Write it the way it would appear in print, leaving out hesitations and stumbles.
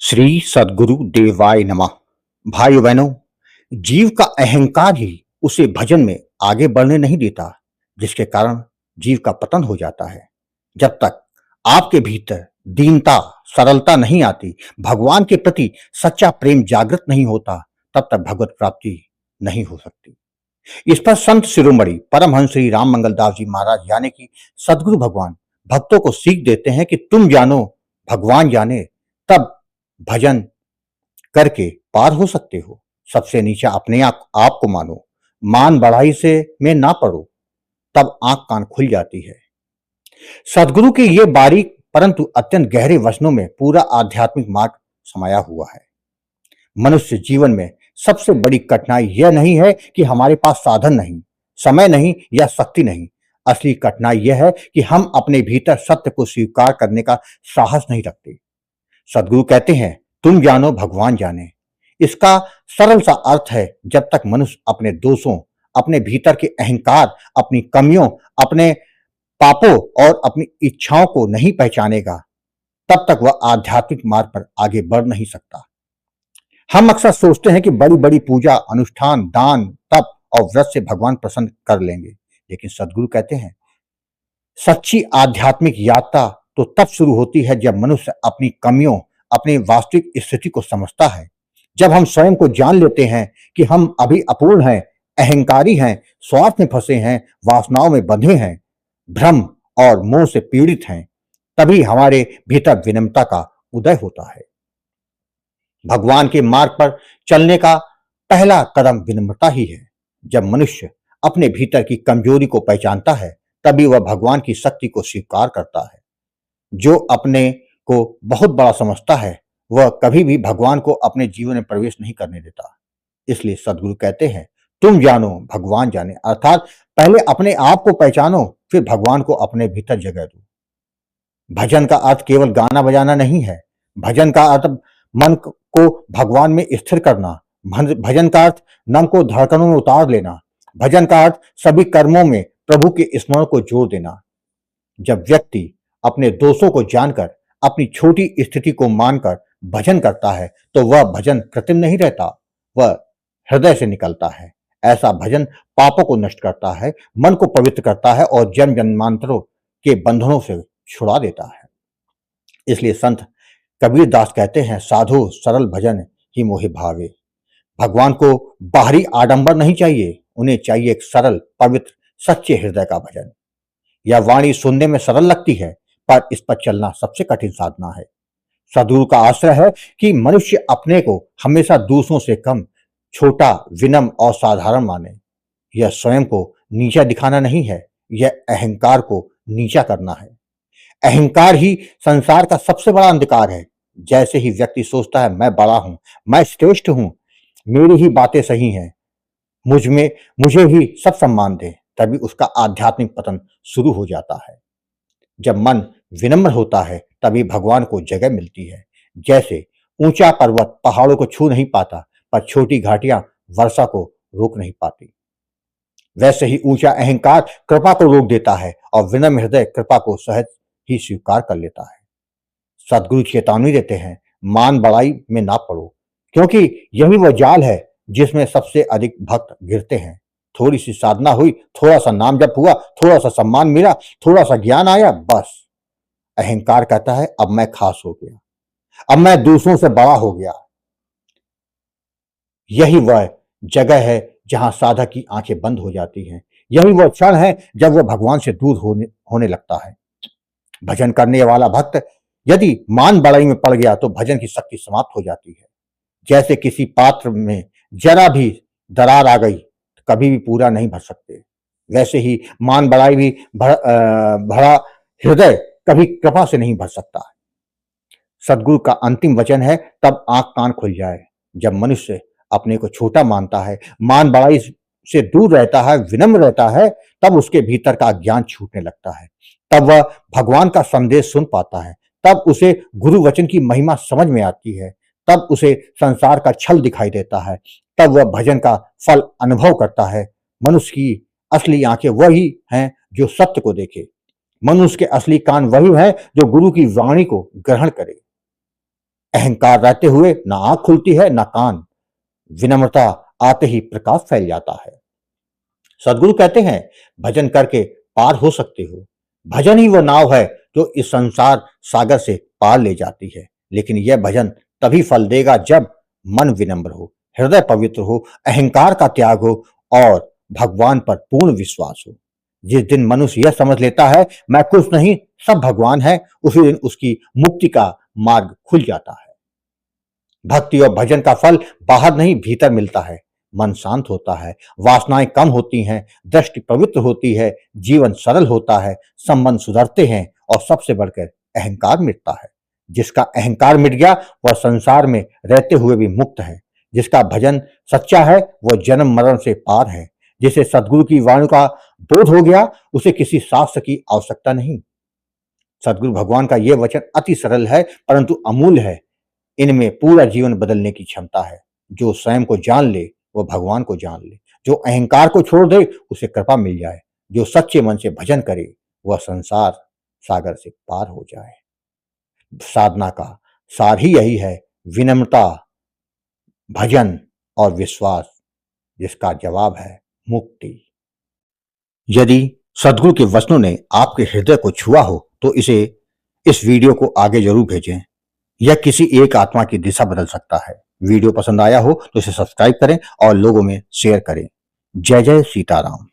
श्री सद्गुरु देवाय नमः। भाइयों बहनों, जीव का अहंकार ही उसे भजन में आगे बढ़ने नहीं देता, जिसके कारण जीव का पतन हो जाता है। जब तक आपके भीतर दीनता, सरलता नहीं आती, भगवान के प्रति सच्चा प्रेम जागृत नहीं होता, तब तक भगवत प्राप्ति नहीं हो सकती। इस पर संत शिरोमणि परमहंस श्री राम मंगल दास जी महाराज यानी कि सद्गुरु भगवान भक्तों को सीख देते हैं कि तुम जानो भगवान जाने, तब भजन करके पार हो सकते हो। सबसे नीचा अपने आप को मानो, मान बढ़ाई से में ना पड़ो, तब आंख कान खुल जाती है। सदगुरु के ये बारीक परंतु अत्यंत गहरे वचनों में पूरा आध्यात्मिक मार्ग समाया हुआ है। मनुष्य जीवन में सबसे बड़ी कठिनाई यह नहीं है कि हमारे पास साधन नहीं, समय नहीं या शक्ति नहीं। असली कठिनाई यह है कि हम अपने भीतर सत्य को स्वीकार करने का साहस नहीं रखते। सदगुरु कहते हैं, तुम जानो भगवान जाने। इसका सरल सा अर्थ है, जब तक मनुष्य अपने दोषों, अपने भीतर के अहंकार, अपनी कमियों, अपने पापों और अपनी इच्छाओं को नहीं पहचानेगा, तब तक वह आध्यात्मिक मार्ग पर आगे बढ़ नहीं सकता। हम अक्सर सोचते हैं कि बड़ी बड़ी पूजा, अनुष्ठान, दान, तप और व्रत से भगवान प्रसन्न कर लेंगे, लेकिन सदगुरु कहते हैं सच्ची आध्यात्मिक यात्रा तो तब शुरू होती है जब मनुष्य अपनी कमियों, अपनी वास्तविक स्थिति को समझता है। जब हम स्वयं को जान लेते हैं कि हम अभी अपूर्ण हैं, अहंकारी हैं, स्वार्थ में फंसे हैं, वासनाओं में बंधे हैं, भ्रम और मोह से पीड़ित हैं, तभी हमारे भीतर विनम्रता का उदय होता है। भगवान के मार्ग पर चलने का पहला कदम विनम्रता ही है। जब मनुष्य अपने भीतर की कमजोरी को पहचानता है, तभी वह भगवान की शक्ति को स्वीकार करता है। जो अपने को बहुत बड़ा समझता है, वह कभी भी भगवान को अपने जीवन में प्रवेश नहीं करने देता। इसलिए सदगुरु कहते हैं, तुम जानो भगवान जाने, अर्थात पहले अपने आप को पहचानो, फिर भगवान को अपने भीतर जगह दो। भजन का अर्थ केवल गाना बजाना नहीं है। भजन का अर्थ मन को भगवान में स्थिर करना। भजन का अर्थ मन को धड़कनों में उतार लेना। भजन का अर्थ सभी कर्मों में प्रभु के स्मरण को जोड़ देना। जब व्यक्ति अपने दोषों को जानकर, अपनी छोटी स्थिति को मानकर भजन करता है, तो वह भजन कृत्रिम नहीं रहता, वह हृदय से निकलता है। ऐसा भजन पापों को नष्ट करता है, मन को पवित्र करता है और जन्म जन्मांतरों के बंधनों से छुड़ा देता है। इसलिए संत कबीर दास कहते हैं, साधु सरल भजन ही मोहि भावे। भगवान को बाहरी आडंबर नहीं चाहिए, उन्हें चाहिए एक सरल, पवित्र, सच्चे हृदय का भजन। यह वाणी सुनने में सरल लगती है, पर इस पर चलना सबसे कठिन साधना है। सदगुरु का आश्रय है कि मनुष्य अपने को हमेशा दूसरों से कम, छोटा, विनम्र और साधारण माने। यह स्वयं को नीचा दिखाना नहीं है, यह अहंकार को नीचा करना है। अहंकार ही संसार का सबसे बड़ा अंधकार है। जैसे ही व्यक्ति सोचता है, मैं बड़ा हूं, मैं श्रेष्ठ हूं, मेरी ही बातें सही हैं, मुझे ही सब सम्मान दे, तभी उसका आध्यात्मिक पतन शुरू हो जाता है। जब मन विनम्र होता है, तभी भगवान को जगह मिलती है। जैसे ऊंचा पर्वत पहाड़ों को छू नहीं पाता, पर छोटी घाटियां वर्षा को रोक नहीं पाती, वैसे ही ऊंचा अहंकार कृपा को रोक देता है और विनम्र हृदय कृपा को सहज ही स्वीकार कर लेता है। सदगुरु चेतावनी देते हैं, मान बढ़ाई में ना पड़ो, क्योंकि यही वह जाल है जिसमें सबसे अधिक भक्त गिरते हैं। थोड़ी सी साधना हुई, थोड़ा सा नाम जप हुआ, थोड़ा सा सम्मान मिला, थोड़ा सा ज्ञान आया, बस अहंकार कहता है अब मैं खास हो गया, अब मैं दूसरों से बड़ा हो गया। यही वह जगह है जहां साधक की आंखें बंद हो जाती हैं। यही वह क्षण है जब वह भगवान से दूर होने लगता है। भजन करने वाला भक्त यदि मान बढ़ाई में पड़ गया, तो भजन की शक्ति समाप्त हो जाती है। जैसे किसी पात्र में जरा भी दरार आ गई, तो कभी भी पूरा नहीं भर सकते, वैसे ही मान बढ़ाई भी भरा हृदय कभी कृपा से नहीं भर सकता। सदगुरु का अंतिम वचन है, तब आंख कान खुल जाए। जब मनुष्य अपने को छोटा मानता है, मान बढ़ाई से दूर रहता है, विनम्र रहता है, तब उसके भीतर का ज्ञान छूटने लगता है। तब वह भगवान का संदेश सुन पाता है, तब उसे गुरु वचन की महिमा समझ में आती है, तब उसे संसार का छल दिखाई देता है, तब वह भजन का फल अनुभव करता है। मनुष्य की असली आंखें वही हैं जो सत्य को देखे, मनुष्य के असली कान वही हैं जो गुरु की वाणी को ग्रहण करे। अहंकार रहते हुए ना आंख खुलती है ना कान। विनम्रता आते ही प्रकाश फैल जाता है। सदगुरु कहते हैं, भजन करके पार हो सकते हो। भजन ही वो नाव है जो इस संसार सागर से पार ले जाती है। लेकिन यह भजन तभी फल देगा जब मन विनम्र हो, हृदय पवित्र हो, अहंकार का त्याग हो और भगवान पर पूर्ण विश्वास हो। जिस दिन मनुष्य यह समझ लेता है मैं कुछ नहीं, सब भगवान है, उसी दिन उसकी मुक्ति का मार्ग खुल जाता है। भक्ति और भजन का फल बाहर नहीं भीतर मिलता है। मन शांत होता है, वासनाएं कम होती हैं, दृष्टि पवित्र होती है, जीवन सरल होता है, संबंध सुधरते हैं और सबसे बढ़कर अहंकार मिटता है। जिसका अहंकार मिट गया वह संसार में रहते हुए भी मुक्त है। जिसका भजन सच्चा है वह जन्म मरण से पार है। जिसे सदगुरु की वाणी का बोध हो गया उसे किसी शास्त्र की आवश्यकता नहीं। सदगुरु भगवान का यह वचन अति सरल है परंतु अमूल्य है। इनमें पूरा जीवन बदलने की क्षमता है। जो स्वयं को जान ले वो भगवान को जान ले। जो अहंकार को छोड़ दे उसे कृपा मिल जाए। जो सच्चे मन से भजन करे वह संसार सागर से पार हो जाए। साधना का सार ही यही है, विनम्रता, भजन और विश्वास, जिसका जवाब है मुक्ति। यदि सदगुरु के वचनों ने आपके हृदय को छुआ हो तो इस वीडियो को आगे जरूर भेजें। यह किसी एक आत्मा की दिशा बदल सकता है। वीडियो पसंद आया हो तो इसे सब्सक्राइब करें और लोगों में शेयर करें। जय जय सीताराम।